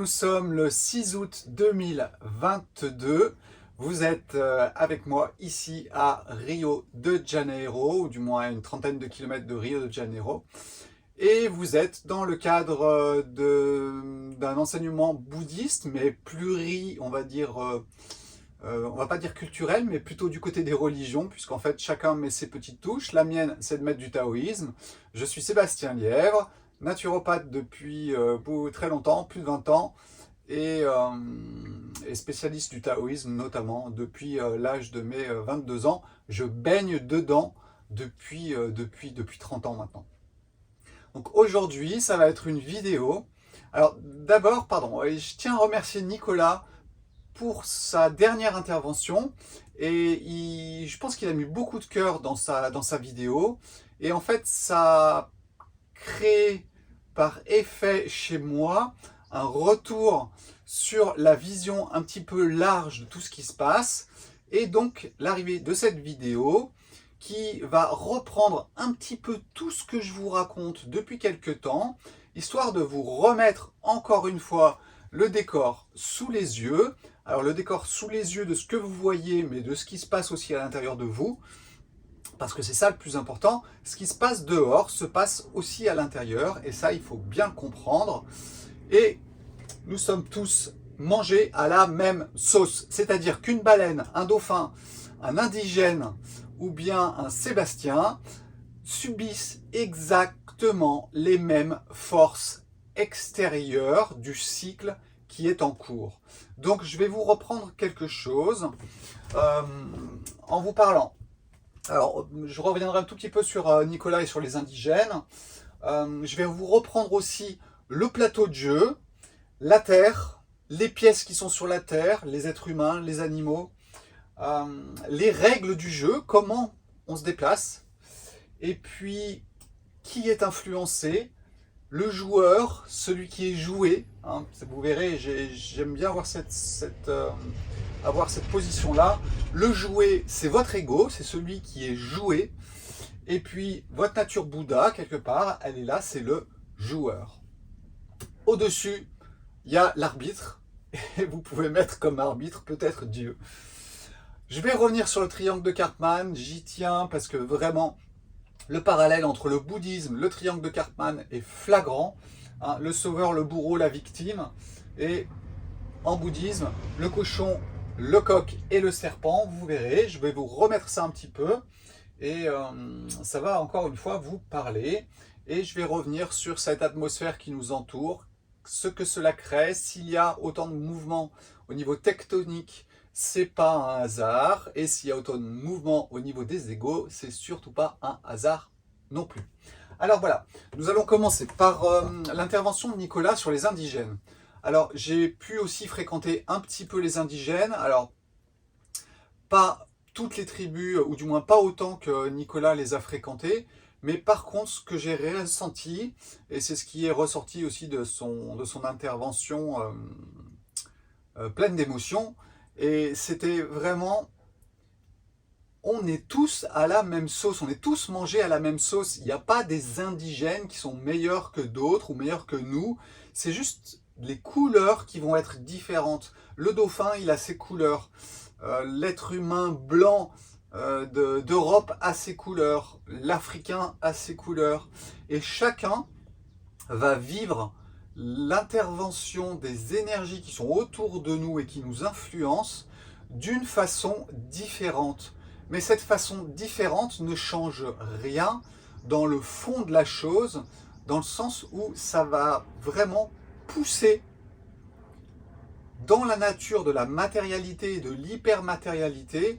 Nous sommes le 6 août 2022. Vous êtes avec moi ici à Rio de Janeiro, ou du moins à une trentaine de kilomètres de Rio de Janeiro. Et vous êtes dans le cadre d'un enseignement bouddhiste, mais on va dire, on va pas dire culturel, mais plutôt du côté des religions, puisqu'en fait chacun met ses petites touches. La mienne, c'est de mettre du taoïsme. Je suis Sébastien Lièvre, naturopathe depuis très longtemps, plus de 20 ans, et spécialiste du taoïsme notamment depuis l'âge de mes 22 ans. Je baigne dedans depuis 30 ans maintenant. Donc aujourd'hui, ça va être une vidéo. Alors d'abord, pardon, je tiens à remercier Nicolas pour sa dernière intervention, et je pense qu'il a mis beaucoup de cœur dans sa vidéo, et en fait ça a créé par effet chez moi un retour sur la vision un petit peu large de tout ce qui se passe, et donc l'arrivée de cette vidéo qui va reprendre un petit peu tout ce que je vous raconte depuis quelques temps, histoire de vous remettre encore une fois le décor sous les yeux. Alors le décor sous les yeux de ce que vous voyez, mais de ce qui se passe aussi à l'intérieur de vous, parce que c'est ça le plus important. Ce qui se passe dehors se passe aussi à l'intérieur, et ça il faut bien le comprendre. Et nous sommes tous mangés à la même sauce, c'est-à-dire qu'une baleine, un dauphin, un indigène ou bien un Sébastien subissent exactement les mêmes forces extérieures du cycle qui est en cours. Donc je vais vous reprendre quelque chose en vous parlant. Alors je reviendrai un tout petit peu sur Nicolas et sur les indigènes. Je vais vous reprendre aussi le plateau de jeu, la Terre, les pièces qui sont sur la Terre, les êtres humains, les animaux, les règles du jeu, comment on se déplace, et puis qui est influencé, le joueur, celui qui est joué, hein, vous verrez, j'aime bien avoir cette position-là. Le joué, c'est votre ego, c'est celui qui est joué, et puis votre nature Bouddha, quelque part, elle est là, c'est le joueur. Au-dessus, il y a l'arbitre, et vous pouvez mettre comme arbitre peut-être Dieu. Je vais revenir sur le triangle de Karpman, j'y tiens parce que vraiment, le parallèle entre le bouddhisme, le triangle de Karpman est flagrant. Hein, le sauveur, le bourreau, la victime. Et en bouddhisme, le cochon, le coq et le serpent, vous verrez, je vais vous remettre ça un petit peu. Et ça va encore une fois vous parler. Et je vais revenir sur cette atmosphère qui nous entoure, ce que cela crée, s'il y a autant de mouvements au niveau tectonique, c'est pas un hasard, et s'il y a autant de mouvements au niveau des égos, c'est surtout pas un hasard non plus. Alors voilà, nous allons commencer par l'intervention de Nicolas sur les indigènes. Alors j'ai pu aussi fréquenter un petit peu les indigènes, alors pas toutes les tribus, ou du moins pas autant que Nicolas les a fréquentés, mais par contre ce que j'ai ressenti, et c'est ce qui est ressorti aussi de son intervention pleine d'émotions, et c'était vraiment, on est tous à la même sauce, on est tous mangés à la même sauce. Il n'y a pas des indigènes qui sont meilleurs que d'autres ou meilleurs que nous, c'est juste les couleurs qui vont être différentes. Le dauphin, il a ses couleurs, l'être humain blanc d'Europe a ses couleurs, l'Africain a ses couleurs, et chacun va vivre l'intervention des énergies qui sont autour de nous et qui nous influencent d'une façon différente. Mais cette façon différente ne change rien dans le fond de la chose, dans le sens où ça va vraiment pousser dans la nature de la matérialité et de l'hypermatérialité,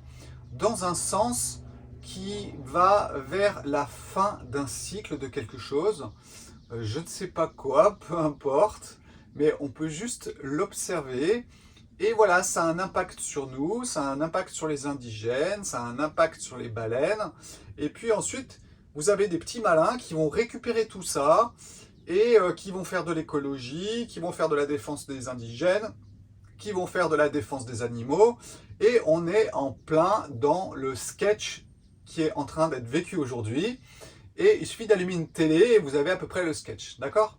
dans un sens qui va vers la fin d'un cycle de quelque chose. Je ne sais pas quoi, peu importe, mais on peut juste l'observer. Et voilà, ça a un impact sur nous, ça a un impact sur les indigènes, ça a un impact sur les baleines. Et puis ensuite, vous avez des petits malins qui vont récupérer tout ça et qui vont faire de l'écologie, qui vont faire de la défense des indigènes, qui vont faire de la défense des animaux. Et on est en plein dans le sketch qui est en train d'être vécu aujourd'hui. Et il suffit d'allumer une télé et vous avez à peu près le sketch, d'accord?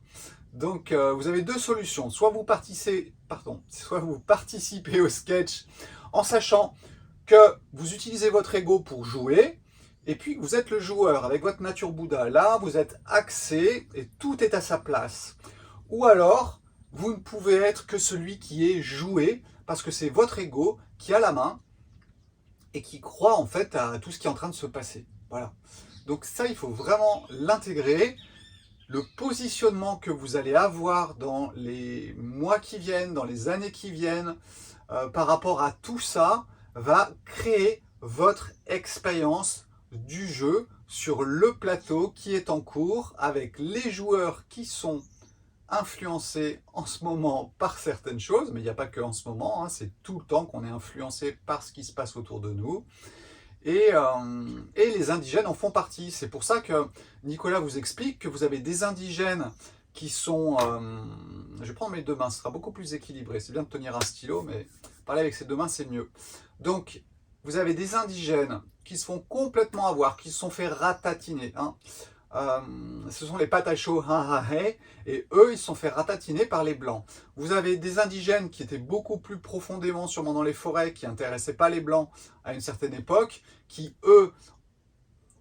Donc vous avez deux solutions, soit vous participez au sketch en sachant que vous utilisez votre ego pour jouer, et puis vous êtes le joueur avec votre nature Bouddha. Là, vous êtes axé et tout est à sa place. Ou alors, vous ne pouvez être que celui qui est joué, parce que c'est votre ego qui a la main et qui croit en fait à tout ce qui est en train de se passer. Voilà. Donc ça, il faut vraiment l'intégrer. Le positionnement que vous allez avoir dans les mois qui viennent, dans les années qui viennent, par rapport à tout ça, va créer votre expérience du jeu sur le plateau qui est en cours, avec les joueurs qui sont influencés en ce moment par certaines choses, mais il n'y a pas que en ce moment, hein, c'est tout le temps qu'on est influencé par ce qui se passe autour de nous. Et les indigènes en font partie. C'est pour ça que Nicolas vous explique que vous avez des indigènes qui sont... je vais prendre mes deux mains, ce sera beaucoup plus équilibré. C'est bien de tenir un stylo, mais parler avec ses deux mains, c'est mieux. Donc, vous avez des indigènes qui se font complètement avoir, qui se sont fait ratatiner. Hein. Ce sont les patachos, et eux, ils se sont fait ratatiner par les blancs. Vous avez des indigènes qui étaient beaucoup plus profondément, sûrement dans les forêts, qui n'intéressaient pas les blancs à une certaine époque, qui, eux,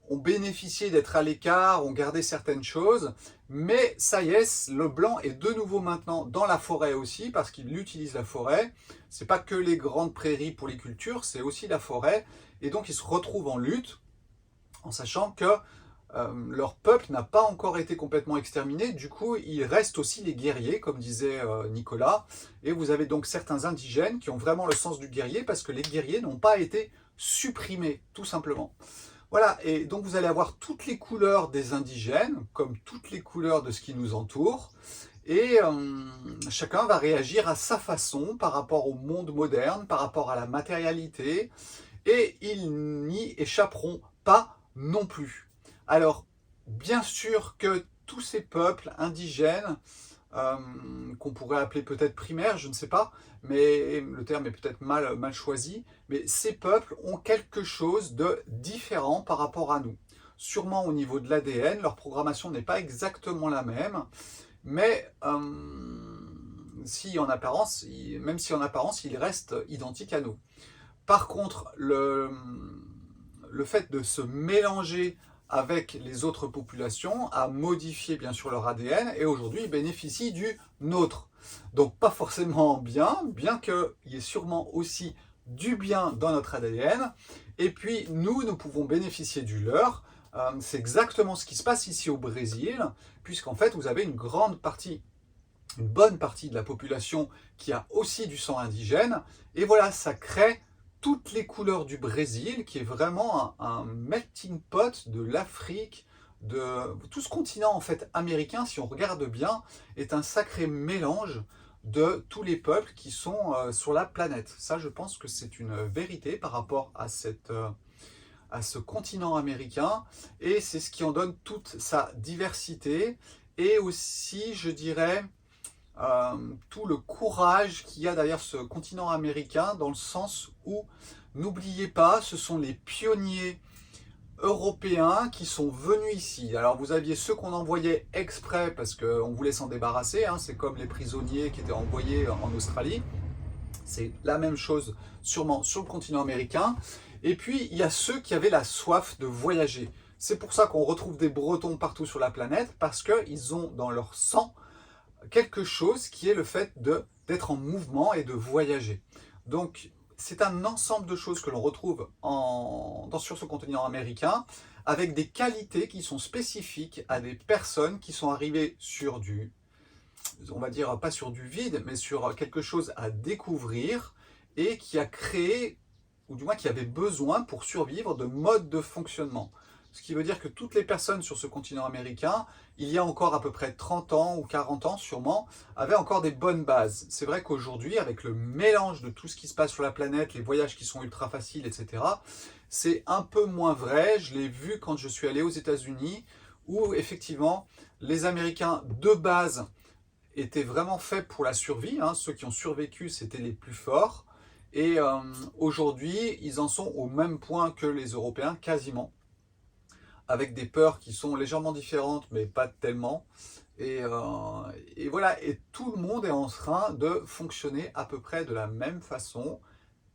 ont bénéficié d'être à l'écart, ont gardé certaines choses, mais ça y est, le blanc est de nouveau maintenant dans la forêt aussi, parce qu'il utilise la forêt. C'est pas que les grandes prairies pour les cultures, c'est aussi la forêt, et donc ils se retrouvent en lutte, en sachant que leur peuple n'a pas encore été complètement exterminé, du coup il reste aussi les guerriers, comme disait Nicolas, et vous avez donc certains indigènes qui ont vraiment le sens du guerrier, parce que les guerriers n'ont pas été supprimés, tout simplement. Voilà, et donc vous allez avoir toutes les couleurs des indigènes, comme toutes les couleurs de ce qui nous entoure, et chacun va réagir à sa façon par rapport au monde moderne, par rapport à la matérialité, et ils n'y échapperont pas non plus. Alors, bien sûr que tous ces peuples indigènes, qu'on pourrait appeler peut-être primaires, je ne sais pas, mais le terme est peut-être mal choisi, mais ces peuples ont quelque chose de différent par rapport à nous. Sûrement au niveau de l'ADN, leur programmation n'est pas exactement la même, mais même si en apparence, ils restent identiques à nous. Par contre, le fait de se mélanger avec les autres populations a modifié bien sûr leur ADN, et aujourd'hui ils bénéficient du nôtre. Donc pas forcément bien qu'il y ait sûrement aussi du bien dans notre ADN, et puis nous pouvons bénéficier du leur. C'est exactement ce qui se passe ici au Brésil, puisqu'en fait vous avez une bonne partie de la population qui a aussi du sang indigène, et voilà, ça crée toutes les couleurs du Brésil, qui est vraiment un melting pot de l'Afrique, de tout ce continent en fait américain, si on regarde bien, est un sacré mélange de tous les peuples qui sont sur la planète. Ça, je pense que c'est une vérité par rapport à ce continent américain, et c'est ce qui en donne toute sa diversité, et aussi, je dirais, tout le courage qu'il y a derrière ce continent américain, dans le sens où, n'oubliez pas, ce sont les pionniers européens qui sont venus ici. Alors vous aviez ceux qu'on envoyait exprès parce qu'on voulait s'en débarrasser, hein, c'est comme les prisonniers qui étaient envoyés en Australie, c'est la même chose sûrement sur le continent américain. Et puis il y a ceux qui avaient la soif de voyager. C'est pour ça qu'on retrouve des Bretons partout sur la planète, parce qu'ils ont dans leur sang quelque chose qui est le fait d'être en mouvement et de voyager. Donc c'est un ensemble de choses que l'on retrouve sur ce continent américain, avec des qualités qui sont spécifiques à des personnes qui sont arrivées sur on va dire pas sur du vide, mais sur quelque chose à découvrir, et qui a créé, ou du moins qui avait besoin pour survivre, de modes de fonctionnement. Ce qui veut dire que toutes les personnes sur ce continent américain, il y a encore à peu près 30 ans ou 40 ans sûrement, avaient encore des bonnes bases. C'est vrai qu'aujourd'hui, avec le mélange de tout ce qui se passe sur la planète, les voyages qui sont ultra faciles, etc., c'est un peu moins vrai. Je l'ai vu quand je suis allé aux États-Unis, où effectivement, les Américains de base étaient vraiment faits pour la survie. Hein. Ceux qui ont survécu, c'était les plus forts. Et aujourd'hui, ils en sont au même point que les Européens, quasiment. avec des peurs qui sont légèrement différentes, mais pas tellement. Et voilà, et tout le monde est en train de fonctionner à peu près de la même façon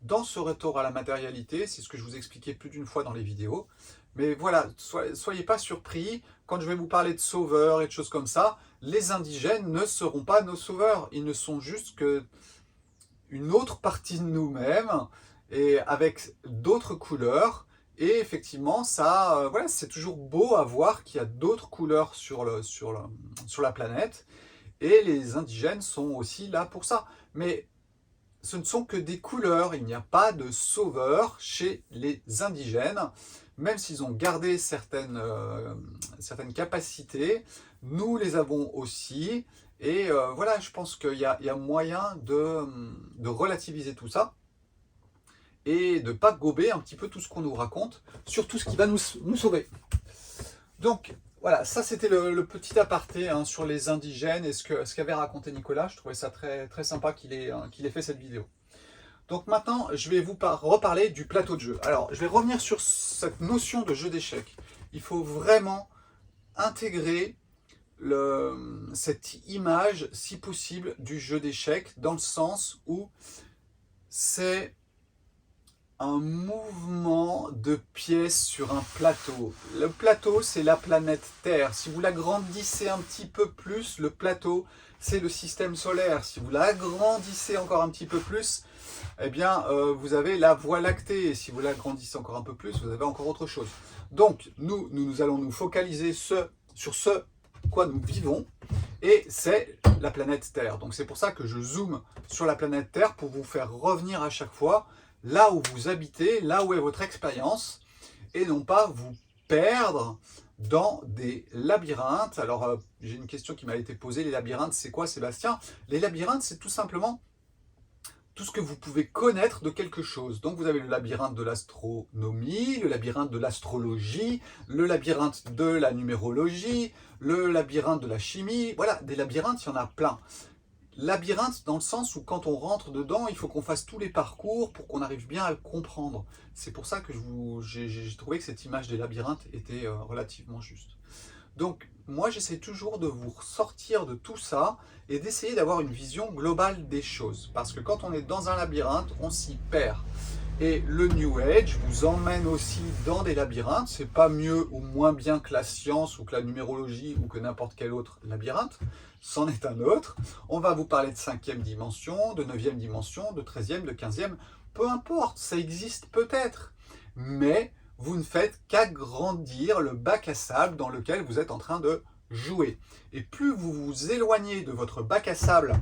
dans ce retour à la matérialité. C'est ce que je vous expliquais plus d'une fois dans les vidéos. Mais voilà, soyez pas surpris, quand je vais vous parler de sauveurs et de choses comme ça, les indigènes ne seront pas nos sauveurs. Ils ne sont juste que une autre partie de nous-mêmes, et avec d'autres couleurs. Et effectivement, ça, voilà, c'est toujours beau à voir qu'il y a d'autres couleurs sur la planète. Et les indigènes sont aussi là pour ça. Mais ce ne sont que des couleurs, il n'y a pas de sauveur chez les indigènes, même s'ils ont gardé certaines capacités, nous les avons aussi, et voilà, je pense qu'il y a moyen de relativiser tout ça, et de ne pas gober un petit peu tout ce qu'on nous raconte, sur tout ce qui va nous sauver. Donc, voilà, ça c'était le petit aparté hein, sur les indigènes et ce qu'avait raconté Nicolas. Je trouvais ça très, très sympa qu'il ait fait cette vidéo. Donc maintenant, je vais vous reparler du plateau de jeu. Alors, je vais revenir sur cette notion de jeu d'échecs. Il faut vraiment intégrer cette image, si possible, du jeu d'échecs, dans le sens où c'est un mouvement de pièces sur un plateau. Le plateau, c'est la planète Terre. Si vous l'agrandissez un petit peu plus, le plateau, c'est le système solaire. Si vous l'agrandissez encore un petit peu plus, eh bien, vous avez la Voie lactée. Et si vous l'agrandissez encore un peu plus, vous avez encore autre chose. Donc, nous allons nous focaliser sur ce quoi nous vivons, et c'est la planète Terre. Donc, c'est pour ça que je zoome sur la planète Terre, pour vous faire revenir à chaque fois là où vous habitez, là où est votre expérience, et non pas vous perdre dans des labyrinthes. Alors, j'ai une question qui m'a été posée, les labyrinthes, c'est quoi, Sébastien? Les labyrinthes, c'est tout simplement tout ce que vous pouvez connaître de quelque chose. Donc, vous avez le labyrinthe de l'astronomie, le labyrinthe de l'astrologie, le labyrinthe de la numérologie, le labyrinthe de la chimie. Voilà, des labyrinthes, il y en a plein. Labyrinthe dans le sens où quand on rentre dedans, il faut qu'on fasse tous les parcours pour qu'on arrive bien à le comprendre. C'est pour ça que j'ai trouvé que cette image des labyrinthes était relativement juste. Donc moi j'essaie toujours de vous sortir de tout ça et d'essayer d'avoir une vision globale des choses. Parce que quand on est dans un labyrinthe, on s'y perd. Et le New Age vous emmène aussi dans des labyrinthes. C'est pas mieux ou moins bien que la science ou que la numérologie ou que n'importe quel autre labyrinthe. C'en est un autre. On va vous parler de 5e dimension, de 9e dimension, de 13e, de 15e. Peu importe, ça existe peut-être. Mais vous ne faites qu'agrandir le bac à sable dans lequel vous êtes en train de jouer. Et plus vous vous éloignez de votre bac à sable,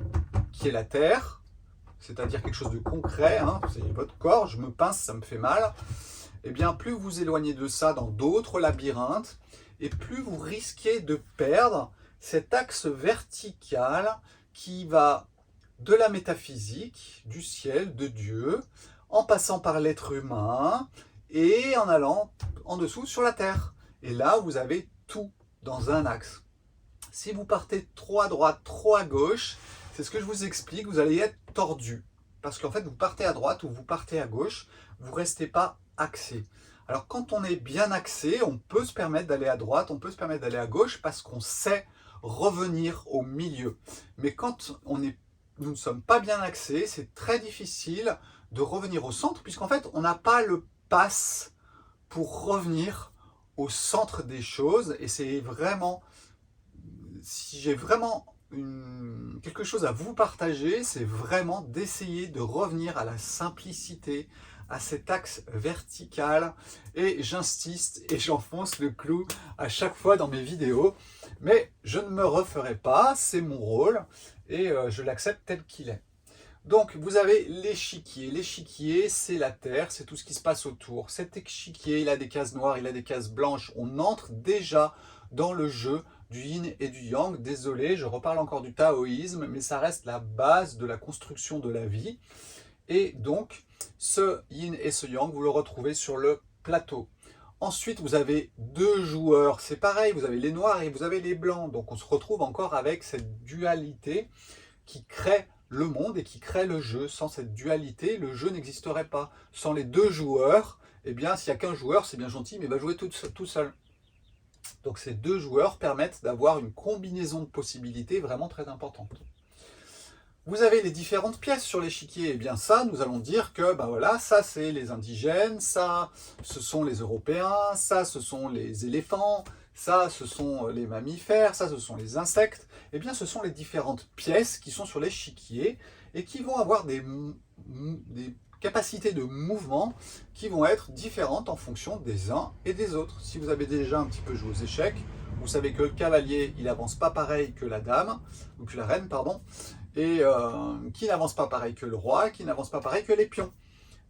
qui est la Terre, c'est-à-dire quelque chose de concret, hein, c'est votre corps, je me pince, ça me fait mal, et bien plus vous vous éloignez de ça dans d'autres labyrinthes, et plus vous risquez de perdre cet axe vertical qui va de la métaphysique, du ciel, de Dieu, en passant par l'être humain, et en allant en dessous sur la Terre. Et là, vous avez tout dans un axe. Si vous partez trop à droite, trop à gauche, c'est ce que je vous explique, vous allez être tordu. Parce qu'en fait, vous partez à droite ou vous partez à gauche, vous ne restez pas axé. Alors quand on est bien axé, on peut se permettre d'aller à droite, on peut se permettre d'aller à gauche parce qu'on sait revenir au milieu. Mais quand nous ne sommes pas bien axés, c'est très difficile de revenir au centre, puisqu'en fait, on n'a pas le pass pour revenir au centre des choses. Et c'est vraiment, si j'ai vraiment quelque chose à vous partager, c'est vraiment d'essayer de revenir à la simplicité, à cet axe vertical, et j'insiste et j'enfonce le clou à chaque fois dans mes vidéos, mais je ne me referai pas, c'est mon rôle, et je l'accepte tel qu'il est. Donc vous avez l'échiquier. L'échiquier, c'est la Terre, c'est tout ce qui se passe autour. Cet échiquier, il a des cases noires, il a des cases blanches. On entre déjà dans le jeu du yin et du yang. Désolé, je reparle encore du taoïsme, mais ça reste la base de la construction de la vie. Et donc, ce yin et ce yang, vous le retrouvez sur le plateau. Ensuite, vous avez deux joueurs. C'est pareil, vous avez les noirs et vous avez les blancs. Donc on se retrouve encore avec cette dualité qui crée le monde et qui crée le jeu. Sans cette dualité, le jeu n'existerait pas. Sans les deux joueurs, eh bien, s'il n'y a qu'un joueur, c'est bien gentil, mais il va jouer tout seul. Donc ces deux joueurs permettent d'avoir une combinaison de possibilités vraiment très importante. Vous avez les différentes pièces sur l'échiquier, et bien ça, nous allons dire que ben voilà, ça c'est les indigènes, ça ce sont les Européens, ça ce sont les éléphants, ça ce sont les mammifères, ça ce sont les insectes. Et bien ce sont les différentes pièces qui sont sur l'échiquier et qui vont avoir des capacités de mouvement qui vont être différentes en fonction des uns et des autres. Si vous avez déjà un petit peu joué aux échecs, vous savez que le cavalier, il avance pas pareil que la dame, ou que la reine, pardon, et qui n'avance pas pareil que le roi, qui n'avance pas pareil que les pions.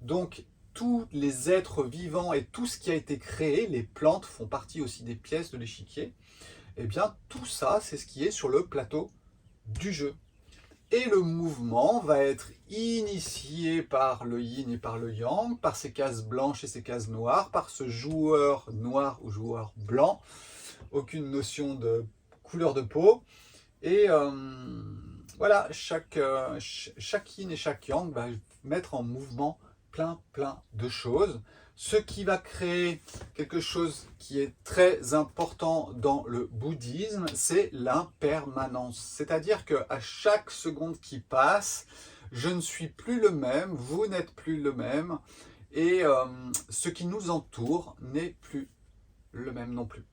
Donc, tous les êtres vivants et tout ce qui a été créé, les plantes font partie aussi des pièces de l'échiquier, et bien tout ça, c'est ce qui est sur le plateau du jeu. Et le mouvement va être initié par le yin et par le yang, par ces cases blanches et ces cases noires, par ce joueur noir ou joueur blanc, aucune notion de couleur de peau. Et voilà, chaque yin et chaque yang va mettre en mouvement plein de choses, ce qui va créer quelque chose qui est très important dans le bouddhisme, c'est l'impermanence. C'est-à-dire qu'à chaque seconde qui passe, je ne suis plus le même, vous n'êtes plus le même, et ce qui nous entoure n'est plus le même non plus.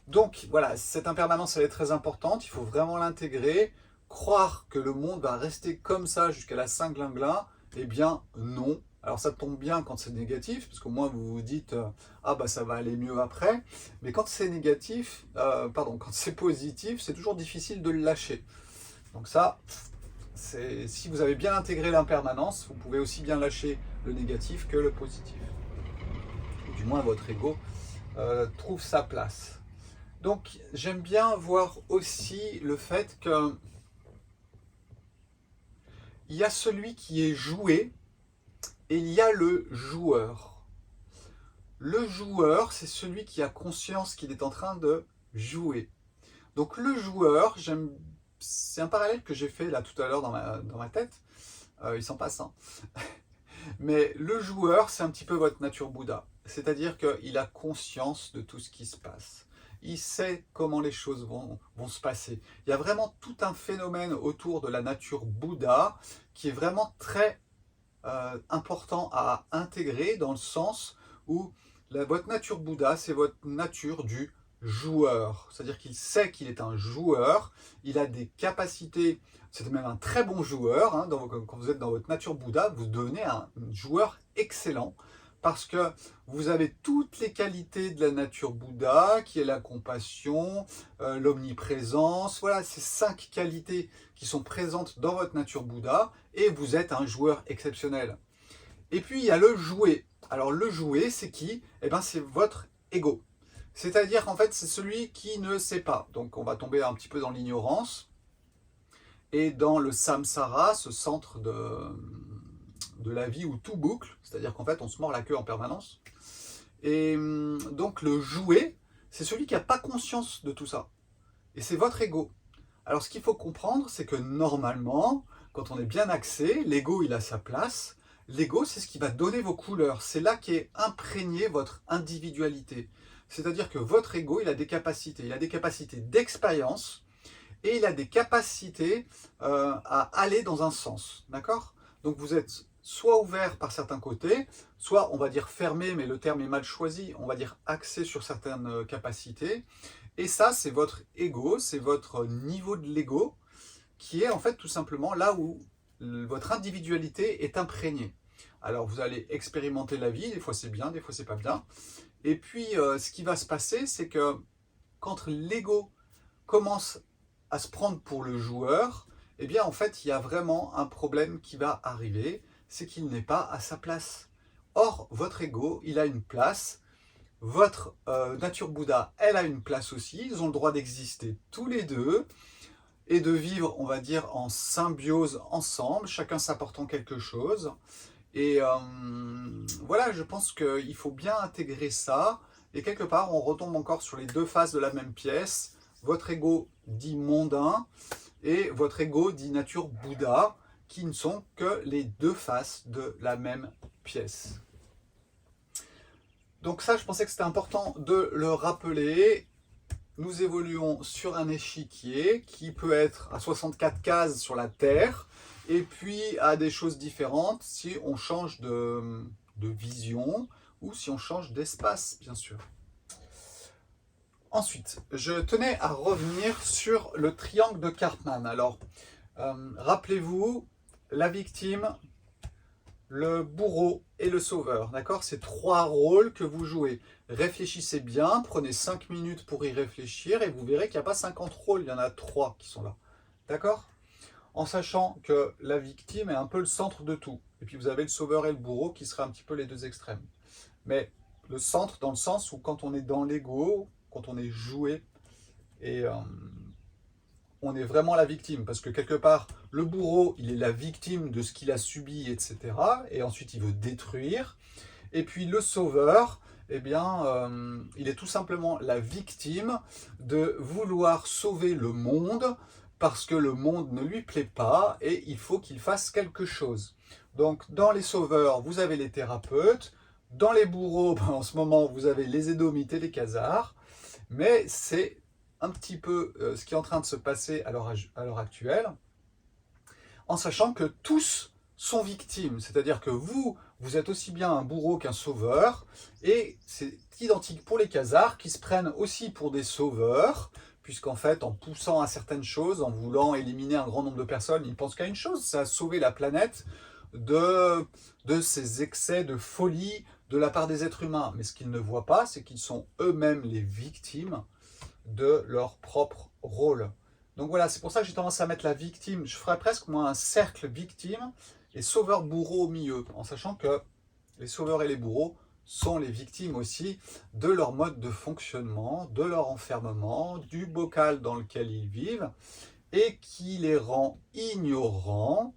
Donc voilà, cette impermanence elle est très importante, il faut vraiment l'intégrer. Croire que le monde va rester comme ça jusqu'à la Saint-Glinglin, eh bien non. Alors ça tombe bien quand c'est négatif, parce qu'au moins vous vous dites ah bah ça va aller mieux après. Mais quand c'est négatif, quand c'est positif, c'est toujours difficile de le lâcher. Donc ça, si vous avez bien intégré l'impermanence, vous pouvez aussi bien lâcher le négatif que le positif. Ou du moins votre ego trouve sa place. Donc j'aime bien voir aussi le fait que il y a celui qui est joué et il y a le joueur. Le joueur, c'est celui qui a conscience qu'il est en train de jouer. Donc le joueur, c'est un parallèle que j'ai fait là tout à l'heure dans ma tête. Il s'en passe, hein. Mais le joueur, c'est un petit peu votre nature Bouddha. C'est-à-dire qu'il a conscience de tout ce qui se passe. Il sait comment les choses vont se passer. Il y a vraiment tout un phénomène autour de la nature Bouddha qui est vraiment très important à intégrer dans le sens où votre nature Bouddha, c'est votre nature du joueur. C'est-à-dire qu'il sait qu'il est un joueur, il a des capacités, c'est même un très bon joueur. Hein, quand vous êtes dans votre nature Bouddha, vous devenez un joueur excellent parce que vous avez toutes les qualités de la nature Bouddha, qui est la compassion, l'omniprésence. Voilà, ces 5 qualités qui sont présentes dans votre nature Bouddha, et vous êtes un joueur exceptionnel. Et puis, il y a le jouet. Alors, le jouet, c'est qui? Eh bien, c'est votre ego. C'est-à-dire, en fait, c'est celui qui ne sait pas. Donc, on va tomber un petit peu dans l'ignorance et dans le samsara, ce centre de la vie où tout boucle, c'est-à-dire qu'en fait on se mord la queue en permanence. Et donc le jouet, c'est celui qui n'a pas conscience de tout ça. Et c'est votre ego. Alors ce qu'il faut comprendre, c'est que normalement, quand on est bien axé, l'ego il a sa place. L'ego, c'est ce qui va donner vos couleurs. C'est là qu'est imprégnée votre individualité. C'est-à-dire que votre ego, il a des capacités. Il a des capacités d'expérience et il a des capacités à aller dans un sens. D'accord? Donc vous êtes soit ouvert par certains côtés, soit on va dire fermé, mais le terme est mal choisi, on va dire axé sur certaines capacités. Et ça, c'est votre ego, c'est votre niveau de l'ego, qui est en fait tout simplement là où votre individualité est imprégnée. Alors vous allez expérimenter la vie, des fois c'est bien, des fois c'est pas bien. Et puis ce qui va se passer, c'est que quand l'ego commence à se prendre pour le joueur, eh bien en fait il y a vraiment un problème qui va arriver, c'est qu'il n'est pas à sa place. Or, votre ego, il a une place, votre nature Bouddha, elle a une place aussi, ils ont le droit d'exister tous les deux, et de vivre, on va dire, en symbiose ensemble, chacun s'apportant quelque chose. Et voilà, je pense qu'il faut bien intégrer ça, et quelque part, on retombe encore sur les deux faces de la même pièce. Votre ego dit mondain, et votre ego dit nature Bouddha, qui ne sont que les deux faces de la même pièce. Donc ça, je pensais que c'était important de le rappeler. nous évoluons sur un échiquier qui peut être à 64 cases sur la Terre, et puis à des choses différentes si on change de vision ou si on change d'espace, bien sûr. Ensuite, je tenais à revenir sur le triangle de Karpman. Alors, rappelez-vous, la victime, le bourreau et le sauveur, d'accord? C'est 3 rôles que vous jouez. Réfléchissez bien, prenez 5 minutes pour y réfléchir et vous verrez qu'il n'y a pas 50 rôles, il y en a 3 qui sont là, d'accord? En sachant que la victime est un peu le centre de tout. Et puis vous avez le sauveur et le bourreau qui seraient un petit peu les 2 extrêmes. Mais le centre dans le sens où quand on est dans l'ego, quand on est joué, et on est vraiment la victime. Parce que quelque part, le bourreau, il est la victime de ce qu'il a subi, etc. Et ensuite, il veut détruire. Et puis le sauveur, eh bien, il est tout simplement la victime de vouloir sauver le monde parce que le monde ne lui plaît pas et il faut qu'il fasse quelque chose. Donc, dans les sauveurs, vous avez les thérapeutes. Dans les bourreaux, en ce moment, vous avez les édomites et les khazars. Mais c'est un petit peu ce qui est en train de se passer à l'heure actuelle, en sachant que tous sont victimes. C'est-à-dire que vous êtes aussi bien un bourreau qu'un sauveur, et c'est identique pour les khazars, qui se prennent aussi pour des sauveurs, puisqu'en fait, en poussant à certaines choses, en voulant éliminer un grand nombre de personnes, ils pensent qu'à une chose, c'est à sauver la planète de ces excès de folie de la part des êtres humains. Mais ce qu'ils ne voient pas, c'est qu'ils sont eux-mêmes les victimes de leur propre rôle. Donc voilà, c'est pour ça que j'ai tendance à mettre la victime, je ferais presque moi un cercle victime et sauveur-bourreau au milieu, en sachant que les sauveurs et les bourreaux sont les victimes aussi de leur mode de fonctionnement, de leur enfermement, du bocal dans lequel ils vivent, et qui les rend ignorants,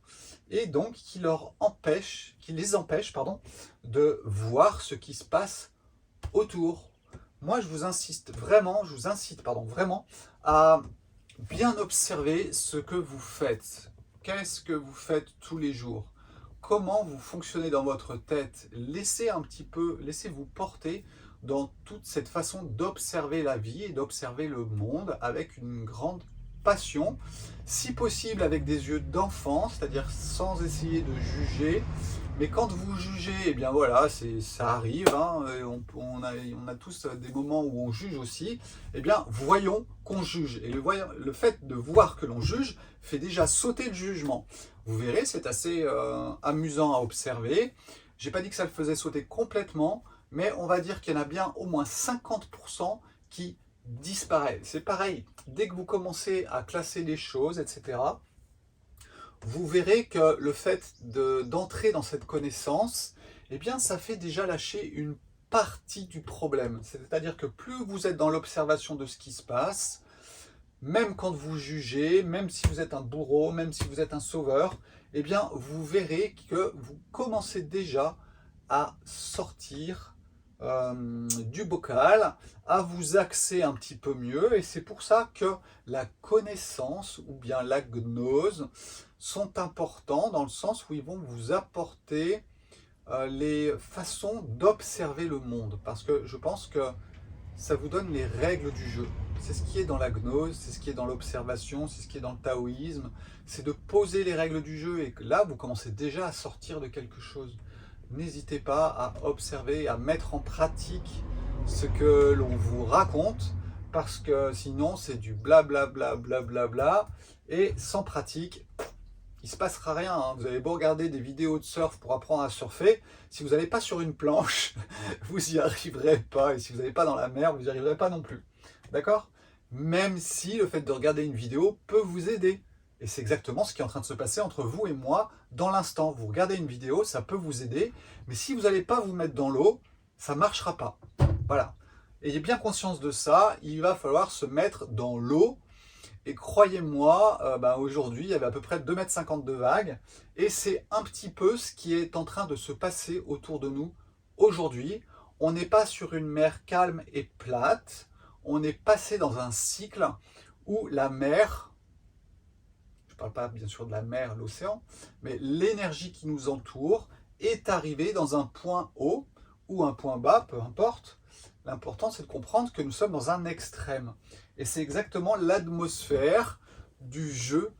et donc qui les empêche de voir ce qui se passe autour. Moi, je vous incite vraiment à bien observer ce que vous faites. Qu'est-ce que vous faites tous les jours? Comment vous fonctionnez dans votre tête? Laissez-vous porter dans toute cette façon d'observer la vie et d'observer le monde avec une grande passion, si possible avec des yeux d'enfant, c'est-à-dire sans essayer de juger. Mais quand vous jugez, eh bien voilà, ça arrive, hein, on a tous des moments où on juge aussi, eh bien voyons qu'on juge. Et le fait de voir que l'on juge fait déjà sauter le jugement. Vous verrez, c'est assez amusant à observer. J'ai pas dit que ça le faisait sauter complètement, mais on va dire qu'il y en a bien au moins 50% qui disparaît. C'est pareil, dès que vous commencez à classer les choses, etc., vous verrez que le fait d'entrer dans cette connaissance, eh bien, ça fait déjà lâcher une partie du problème. C'est-à-dire que plus vous êtes dans l'observation de ce qui se passe, même quand vous jugez, même si vous êtes un bourreau, même si vous êtes un sauveur, eh bien, vous verrez que vous commencez déjà à sortir du bocal, à vous axer un petit peu mieux, et c'est pour ça que la connaissance ou bien la gnose sont importants dans le sens où ils vont vous apporter les façons d'observer le monde, parce que je pense que ça vous donne les règles du jeu. C'est ce qui est dans la gnose, c'est ce qui est dans l'observation, c'est ce qui est dans le taoïsme, c'est de poser les règles du jeu, et que là vous commencez déjà à sortir de quelque chose. N'hésitez pas à observer, à mettre en pratique ce que l'on vous raconte, parce que sinon c'est du blablabla, blablabla, et sans pratique, il ne se passera rien. Hein. Vous avez beau regarder des vidéos de surf pour apprendre à surfer, si vous n'allez pas sur une planche, vous n'y arriverez pas, et si vous n'allez pas dans la mer, vous n'y arriverez pas non plus. D'accord? Même si le fait de regarder une vidéo peut vous aider. Et c'est exactement ce qui est en train de se passer entre vous et moi dans l'instant. Vous regardez une vidéo, ça peut vous aider, mais si vous n'allez pas vous mettre dans l'eau, ça ne marchera pas. Voilà. Ayez bien conscience de ça, il va falloir se mettre dans l'eau. Et croyez-moi, aujourd'hui, il y avait à peu près 2,50 m de vagues, et c'est un petit peu ce qui est en train de se passer autour de nous aujourd'hui. On n'est pas sur une mer calme et plate, on est passé dans un cycle où la mer, je ne parle pas bien sûr de la mer, l'océan, mais l'énergie qui nous entoure est arrivée dans un point haut ou un point bas, peu importe, L'important, c'est de comprendre que nous sommes dans un extrême. Et c'est exactement l'atmosphère du jeu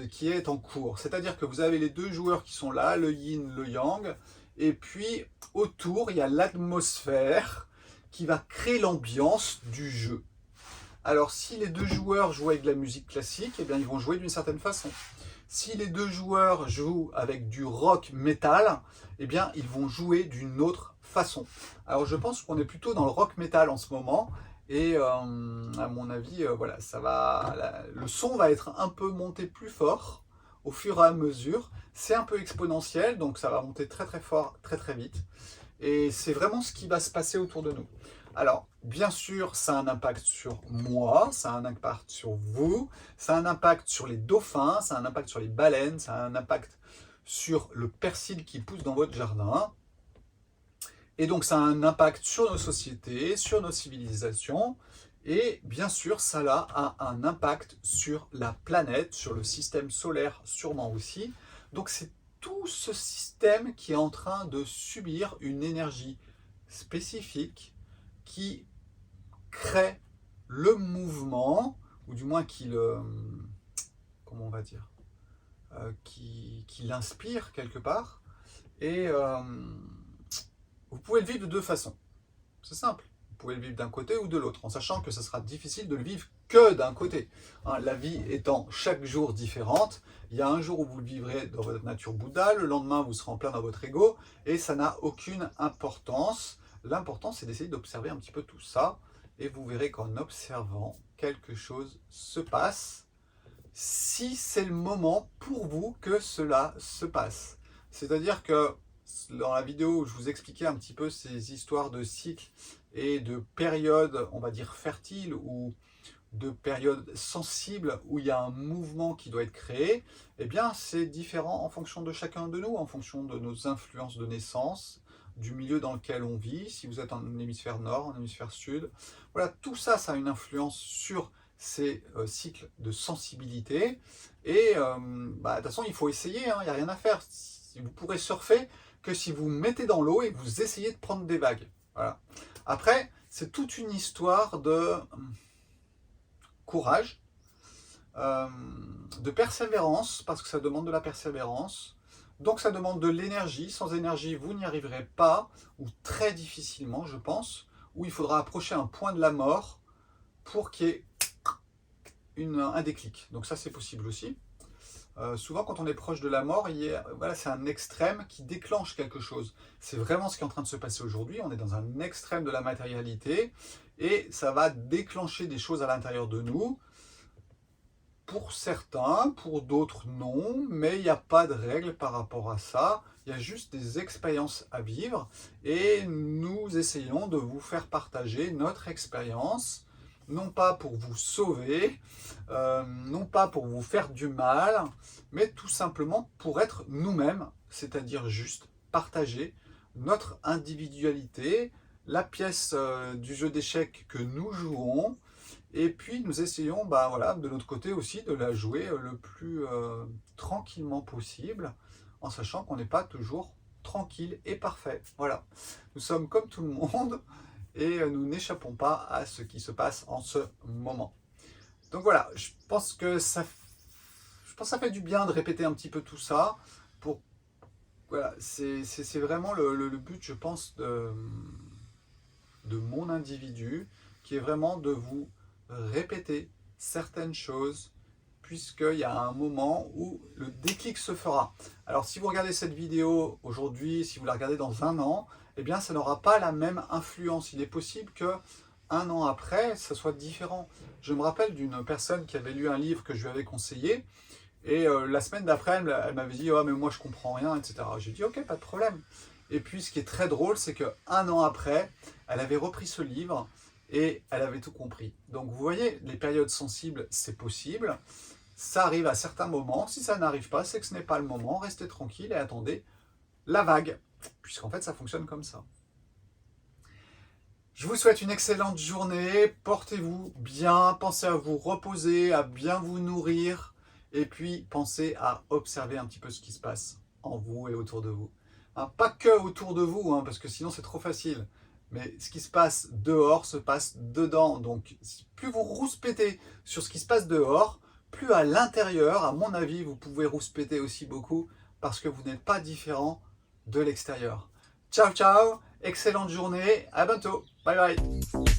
qui est en cours. C'est-à-dire que vous avez les deux joueurs qui sont là, le yin, le yang, et puis autour, il y a l'atmosphère qui va créer l'ambiance du jeu. Alors, si les deux joueurs jouent avec de la musique classique, eh bien, ils vont jouer d'une certaine façon. Si les deux joueurs jouent avec du rock metal, eh bien, ils vont jouer d'une autre façon. Alors, je pense qu'on est plutôt dans le rock metal en ce moment. Et à mon avis, voilà, le son va être un peu monté plus fort au fur et à mesure. C'est un peu exponentiel, donc ça va monter très très fort, très très vite. Et c'est vraiment ce qui va se passer autour de nous. Alors, bien sûr, ça a un impact sur moi, ça a un impact sur vous, ça a un impact sur les dauphins, ça a un impact sur les baleines, ça a un impact sur le persil qui pousse dans votre jardin. Et donc, ça a un impact sur nos sociétés, sur nos civilisations. Et bien sûr, ça a un impact sur la planète, sur le système solaire sûrement aussi. Donc, c'est tout ce système qui est en train de subir une énergie spécifique qui crée le mouvement, ou du moins qui le, comment on va dire, qui l'inspire quelque part. Et vous pouvez le vivre de deux façons. C'est simple. Vous pouvez le vivre d'un côté ou de l'autre, en sachant que ce sera difficile de le vivre que d'un côté. Hein, la vie étant chaque jour différente, il y a un jour où vous le vivrez dans votre nature Bouddha, le lendemain vous serez en plein dans votre ego, et ça n'a aucune importance. L'important, c'est d'essayer d'observer un petit peu tout ça, et vous verrez qu'en observant, quelque chose se passe, si c'est le moment pour vous que cela se passe. C'est-à-dire que dans la vidéo où je vous expliquais un petit peu ces histoires de cycles et de périodes, on va dire fertiles, ou de périodes sensibles où il y a un mouvement qui doit être créé, eh bien c'est différent en fonction de chacun de nous, en fonction de nos influences de naissance, du milieu dans lequel on vit, si vous êtes en hémisphère nord, en hémisphère sud. Voilà, tout ça, ça a une influence sur ces cycles de sensibilité. Et de toute façon, il faut essayer, hein, il n'y a rien à faire. Vous pourrez surfer que si vous mettez dans l'eau et que vous essayez de prendre des vagues. Voilà. Après, c'est toute une histoire de courage, de persévérance, parce que ça demande de la persévérance. Donc ça demande de l'énergie. Sans énergie, vous n'y arriverez pas, ou très difficilement, je pense, où il faudra approcher un point de la mort pour qu'il y ait un déclic. Donc ça, c'est possible aussi. Souvent, quand on est proche de la mort, voilà, c'est un extrême qui déclenche quelque chose. C'est vraiment ce qui est en train de se passer aujourd'hui. On est dans un extrême de la matérialité et ça va déclencher des choses à l'intérieur de nous. Pour certains, pour d'autres non, mais il n'y a pas de règle par rapport à ça. Il y a juste des expériences à vivre et nous essayons de vous faire partager notre expérience, non pas pour vous sauver, non pas pour vous faire du mal, mais tout simplement pour être nous-mêmes, c'est-à-dire juste partager notre individualité, la pièce du jeu d'échecs que nous jouons, et puis nous essayons voilà, de notre côté aussi de la jouer le plus tranquillement possible, en sachant qu'on n'est pas toujours tranquille et parfait. Voilà, nous sommes comme tout le monde et nous n'échappons pas à ce qui se passe en ce moment. Donc voilà, je pense que ça fait du bien de répéter un petit peu tout ça. Voilà, c'est vraiment le but, je pense, de mon individu, qui est vraiment de vous répéter certaines choses, puisqu'il y a un moment où le déclic se fera. Alors si vous regardez cette vidéo aujourd'hui, si vous la regardez dans un an, eh bien ça n'aura pas la même influence. Il est possible que un an après, ça soit différent. Je me rappelle d'une personne qui avait lu un livre que je lui avais conseillé, et la semaine d'après, elle m'avait dit « Oh mais moi je comprends rien », etc. J'ai dit « Ok, pas de problème ». Et puis ce qui est très drôle, c'est qu'un an après, elle avait repris ce livre, et elle avait tout compris. Donc vous voyez, les périodes sensibles, c'est possible. Ça arrive à certains moments. Si ça n'arrive pas, c'est que ce n'est pas le moment. Restez tranquille et attendez la vague. Puisqu'en fait, ça fonctionne comme ça. Je vous souhaite une excellente journée. Portez-vous bien. Pensez à vous reposer, à bien vous nourrir. Et puis, pensez à observer un petit peu ce qui se passe en vous et autour de vous. Hein, pas que autour de vous, hein, parce que sinon c'est trop facile. mais ce qui se passe dehors se passe dedans. Donc, plus vous rouspétez sur ce qui se passe dehors, plus à l'intérieur, à mon avis, vous pouvez rouspéter aussi beaucoup parce que vous n'êtes pas différent de l'extérieur. Ciao, ciao, excellente journée, à bientôt, bye bye.